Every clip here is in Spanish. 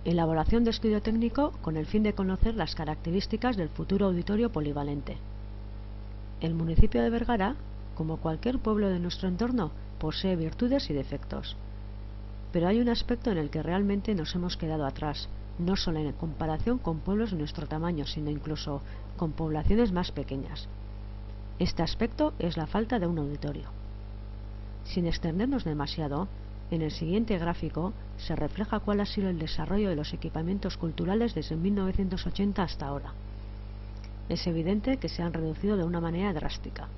Elaboración de estudio técnico con el fin de conocer las características del futuro auditorio polivalente. El municipio de Vergara, como cualquier pueblo de nuestro entorno, posee virtudes y defectos. Pero hay un aspecto en el que realmente nos hemos quedado atrás, no solo en comparación con pueblos de nuestro tamaño, sino incluso con poblaciones más pequeñas. Este aspecto es la falta de un auditorio. Sin extendernos demasiado, en el siguiente gráfico se refleja cuál ha sido el desarrollo de los equipamientos culturales desde 1980 hasta ahora. Es evidente que se han reducido de una manera drástica.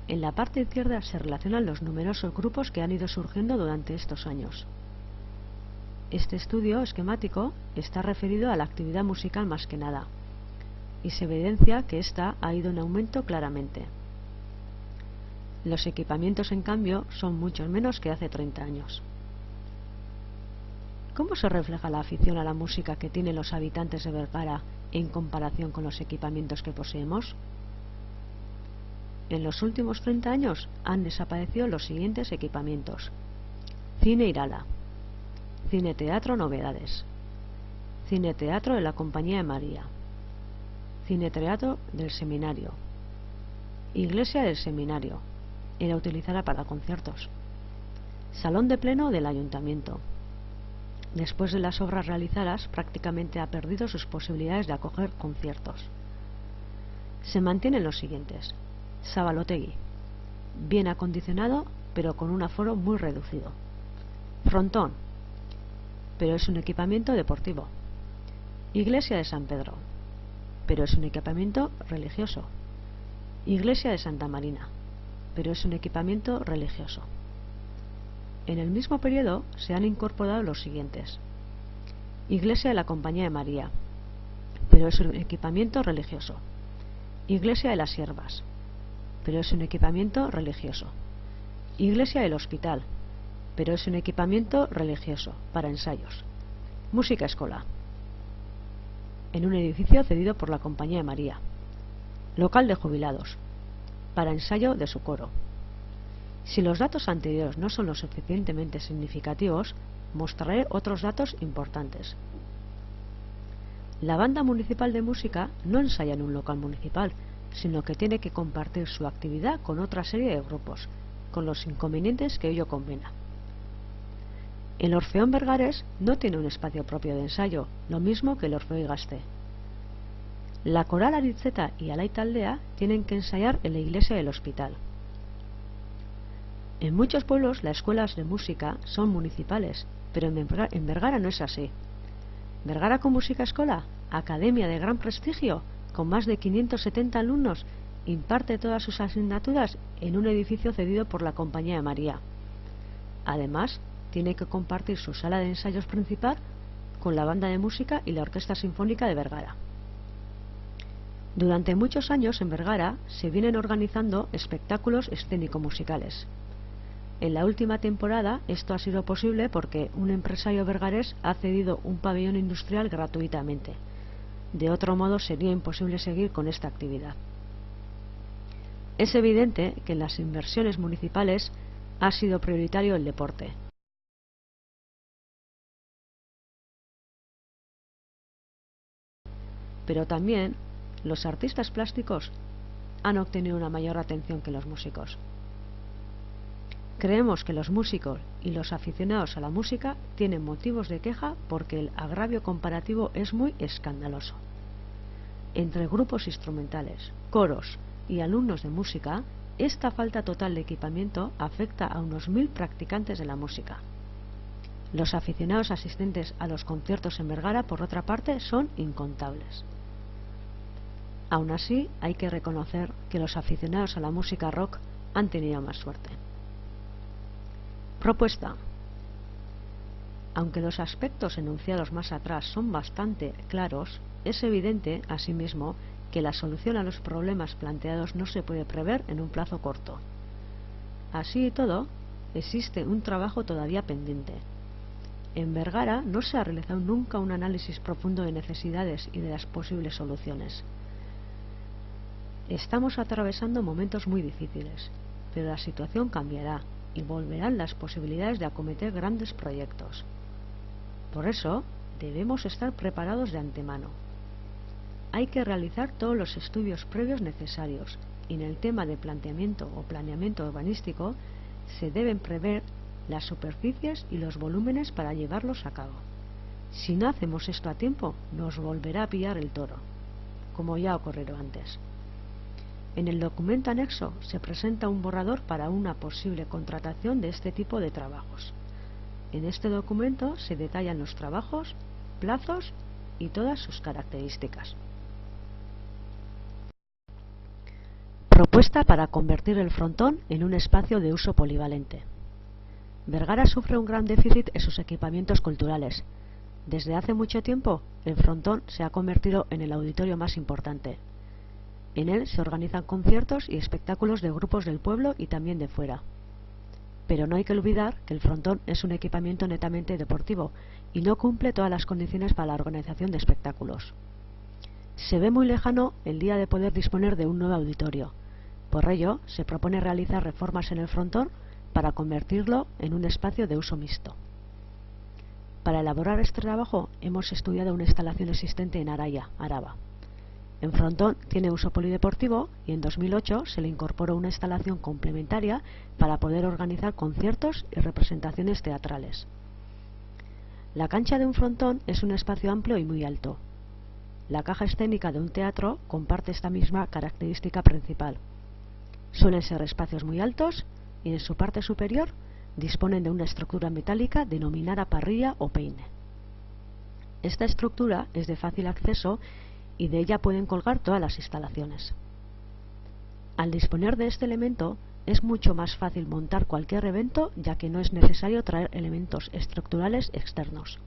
En la parte izquierda se relacionan los numerosos grupos que han ido surgiendo durante estos años. Este estudio esquemático está referido a la actividad musical más que nada, y se evidencia que ésta ha ido en aumento claramente. Los equipamientos, en cambio, son mucho menos que hace 30 años. ¿Cómo se refleja la afición a la música que tienen los habitantes de Vergara en comparación con los equipamientos que poseemos? En los últimos 30 años han desaparecido los siguientes equipamientos: Cine Irala, Cine Teatro Novedades, Cine Teatro de la Compañía de María, Cine Teatro del Seminario, Iglesia del Seminario, era utilizada para conciertos, Salón de Pleno del Ayuntamiento. Después de las obras realizadas, prácticamente ha perdido sus posibilidades de acoger conciertos. Se mantienen los siguientes: Sabalotegui, bien acondicionado, pero con un aforo muy reducido. Frontón, pero es un equipamiento deportivo. Iglesia de San Pedro, pero es un equipamiento religioso. Iglesia de Santa Marina, pero es un equipamiento religioso. En el mismo periodo se han incorporado los siguientes: Iglesia de la Compañía de María, pero es un equipamiento religioso. Iglesia de las Siervas, pero es un equipamiento religioso. Iglesia del Hospital, pero es un equipamiento religioso para ensayos. Música Escola, en un edificio cedido por la Compañía de María. Local de jubilados, para ensayo de su coro. Si los datos anteriores no son lo suficientemente significativos, mostraré otros datos importantes. La banda municipal de música no ensaya en un local municipal, sino que tiene que compartir su actividad con otra serie de grupos, con los inconvenientes que ello conlleva. El Orfeón Vergares no tiene un espacio propio de ensayo, lo mismo que el Orfeo Igaste. La Coral Aritzeta y Alai Taldea tienen que ensayar en la iglesia del hospital. En muchos pueblos las escuelas de música son municipales, pero en Vergara no es así. Vergara con Música Escola, academia de gran prestigio, con más de 570 alumnos, imparte todas sus asignaturas en un edificio cedido por la Compañía de María. Además, tiene que compartir su sala de ensayos principal con la banda de música y la Orquesta Sinfónica de Vergara. Durante muchos años en Vergara se vienen organizando espectáculos escénico-musicales. En la última temporada esto ha sido posible porque un empresario vergarés ha cedido un pabellón industrial gratuitamente. De otro modo sería imposible seguir con esta actividad. Es evidente que en las inversiones municipales ha sido prioritario el deporte. Pero también los artistas plásticos han obtenido una mayor atención que los músicos. Creemos que los músicos y los aficionados a la música tienen motivos de queja porque el agravio comparativo es muy escandaloso. Entre grupos instrumentales, coros y alumnos de música, esta falta total de equipamiento afecta a unos 1000 practicantes de la música. Los aficionados asistentes a los conciertos en Vergara, por otra parte, son incontables. Aún así, hay que reconocer que los aficionados a la música rock han tenido más suerte. Propuesta. Aunque los aspectos enunciados más atrás son bastante claros, es evidente, asimismo, que la solución a los problemas planteados no se puede prever en un plazo corto. Así y todo, existe un trabajo todavía pendiente. En Vergara no se ha realizado nunca un análisis profundo de necesidades y de las posibles soluciones. Estamos atravesando momentos muy difíciles, pero la situación cambiará y volverán las posibilidades de acometer grandes proyectos. Por eso, debemos estar preparados de antemano. Hay que realizar todos los estudios previos necesarios y en el tema de planteamiento o planeamiento urbanístico se deben prever las superficies y los volúmenes para llevarlos a cabo. Si no hacemos esto a tiempo, nos volverá a pillar el toro, como ya ha ocurrido antes. En el documento anexo se presenta un borrador para una posible contratación de este tipo de trabajos. En este documento se detallan los trabajos, plazos y todas sus características. Propuesta para convertir el frontón en un espacio de uso polivalente. Vergara sufre un gran déficit en sus equipamientos culturales. Desde hace mucho tiempo, el frontón se ha convertido en el auditorio más importante. En él se organizan conciertos y espectáculos de grupos del pueblo y también de fuera. Pero no hay que olvidar que el frontón es un equipamiento netamente deportivo y no cumple todas las condiciones para la organización de espectáculos. Se ve muy lejano el día de poder disponer de un nuevo auditorio. Por ello, se propone realizar reformas en el frontón para convertirlo en un espacio de uso mixto. Para elaborar este trabajo hemos estudiado una instalación existente en Araya, Araba. En frontón tiene uso polideportivo y en 2008 se le incorporó una instalación complementaria para poder organizar conciertos y representaciones teatrales. La cancha de un frontón es un espacio amplio y muy alto. La caja escénica de un teatro comparte esta misma característica principal. Suelen ser espacios muy altos y en su parte superior disponen de una estructura metálica denominada parrilla o peine. Esta estructura es de fácil acceso y de ella pueden colgar todas las instalaciones. Al disponer de este elemento es mucho más fácil montar cualquier evento, ya que no es necesario traer elementos estructurales externos.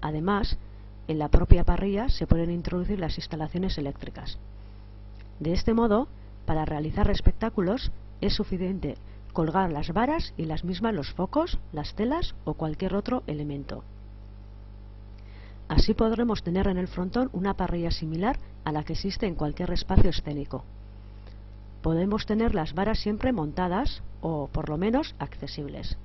Además, en la propia parrilla se pueden introducir las instalaciones eléctricas. De este modo, para realizar espectáculos es suficiente colgar las varas y las mismas los focos, las telas o cualquier otro elemento. Así podremos tener en el frontón una parrilla similar a la que existe en cualquier espacio escénico. Podemos tener las varas siempre montadas o, por lo menos, accesibles.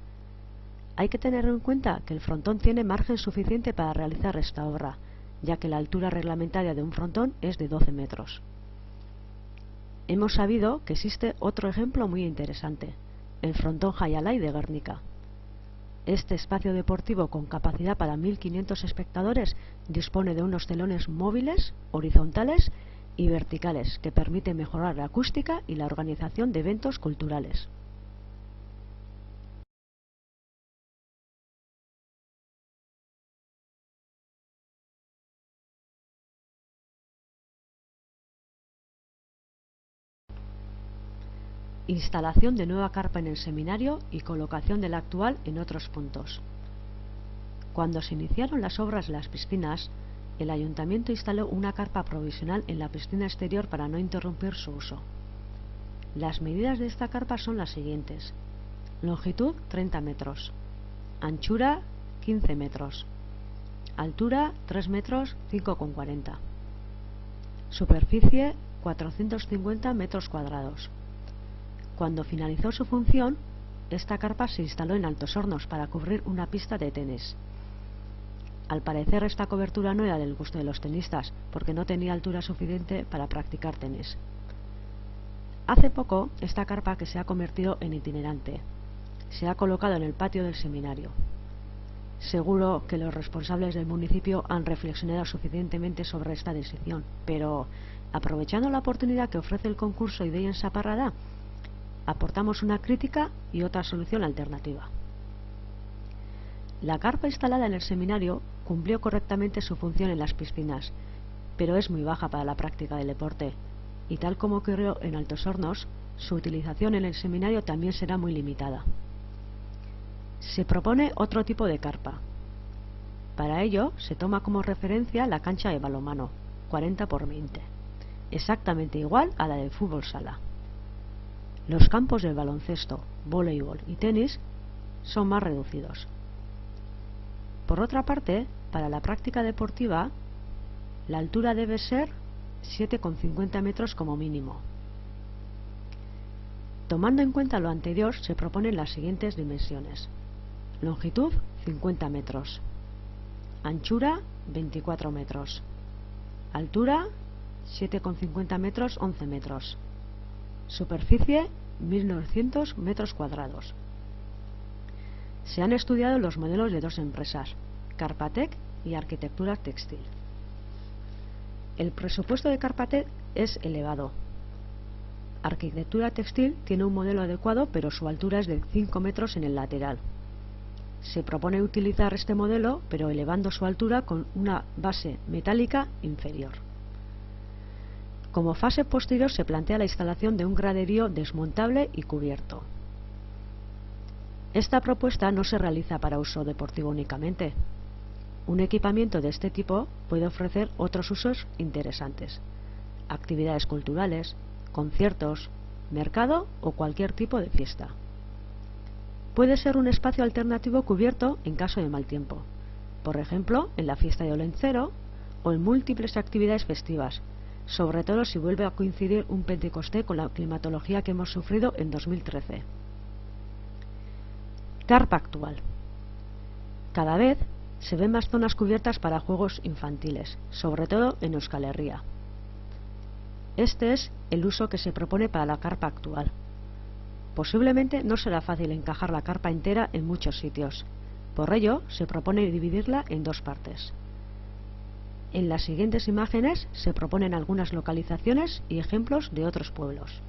Hay que tener en cuenta que el frontón tiene margen suficiente para realizar esta obra, ya que la altura reglamentaria de un frontón es de 12 metros. Hemos sabido que existe otro ejemplo muy interesante, el frontón Jaialai de Guernica. Este espacio deportivo con capacidad para 1500 espectadores dispone de unos telones móviles, horizontales y verticales que permiten mejorar la acústica y la organización de eventos culturales. Instalación de nueva carpa en el seminario y colocación de la actual en otros puntos. Cuando se iniciaron las obras de las piscinas, el ayuntamiento instaló una carpa provisional en la piscina exterior para no interrumpir su uso. Las medidas de esta carpa son las siguientes: longitud 30 metros, anchura 15 metros, altura 3 metros 5,40, superficie 450 metros cuadrados. Cuando finalizó su función, esta carpa se instaló en Altos Hornos para cubrir una pista de tenis. Al parecer esta cobertura no era del gusto de los tenistas, porque no tenía altura suficiente para practicar tenis. Hace poco, esta carpa que se ha convertido en itinerante, se ha colocado en el patio del seminario. Seguro que los responsables del municipio han reflexionado suficientemente sobre esta decisión, pero aprovechando la oportunidad que ofrece el concurso Idea en Saparrada, aportamos una crítica y otra solución alternativa. La carpa instalada en el seminario cumplió correctamente su función en las piscinas, pero es muy baja para la práctica del deporte, y tal como ocurrió en Altos Hornos, su utilización en el seminario también será muy limitada. Se propone otro tipo de carpa. Para ello se toma como referencia la cancha de balonmano, 40 por 20, exactamente igual a la del fútbol sala. Los campos del baloncesto, voleibol y tenis son más reducidos. Por otra parte, para la práctica deportiva, la altura debe ser 7,50 metros como mínimo. Tomando en cuenta lo anterior, se proponen las siguientes dimensiones: longitud 50 metros, Anchura 24 metros. Altura 7,50 metros, 11 metros. Superficie 1900 metros cuadrados. Se han estudiado los modelos de dos empresas, Carpatec y Arquitectura Textil. El presupuesto de Carpatec es elevado. Arquitectura Textil tiene un modelo adecuado, pero su altura es de 5 metros en el lateral. Se propone utilizar este modelo, pero elevando su altura con una base metálica inferior. Como fase posterior se plantea la instalación de un graderío desmontable y cubierto. Esta propuesta no se realiza para uso deportivo únicamente. Un equipamiento de este tipo puede ofrecer otros usos interesantes: actividades culturales, conciertos, mercado o cualquier tipo de fiesta. Puede ser un espacio alternativo cubierto en caso de mal tiempo, por ejemplo en la fiesta de Olencero o en múltiples actividades festivas, sobre todo si vuelve a coincidir un Pentecostés con la climatología que hemos sufrido en 2013. Carpa actual. Cada vez se ven más zonas cubiertas para juegos infantiles, sobre todo en Euskal Herria. Este es el uso que se propone para la carpa actual. Posiblemente no será fácil encajar la carpa entera en muchos sitios. Por ello, se propone dividirla en dos partes. En las siguientes imágenes se proponen algunas localizaciones y ejemplos de otros pueblos.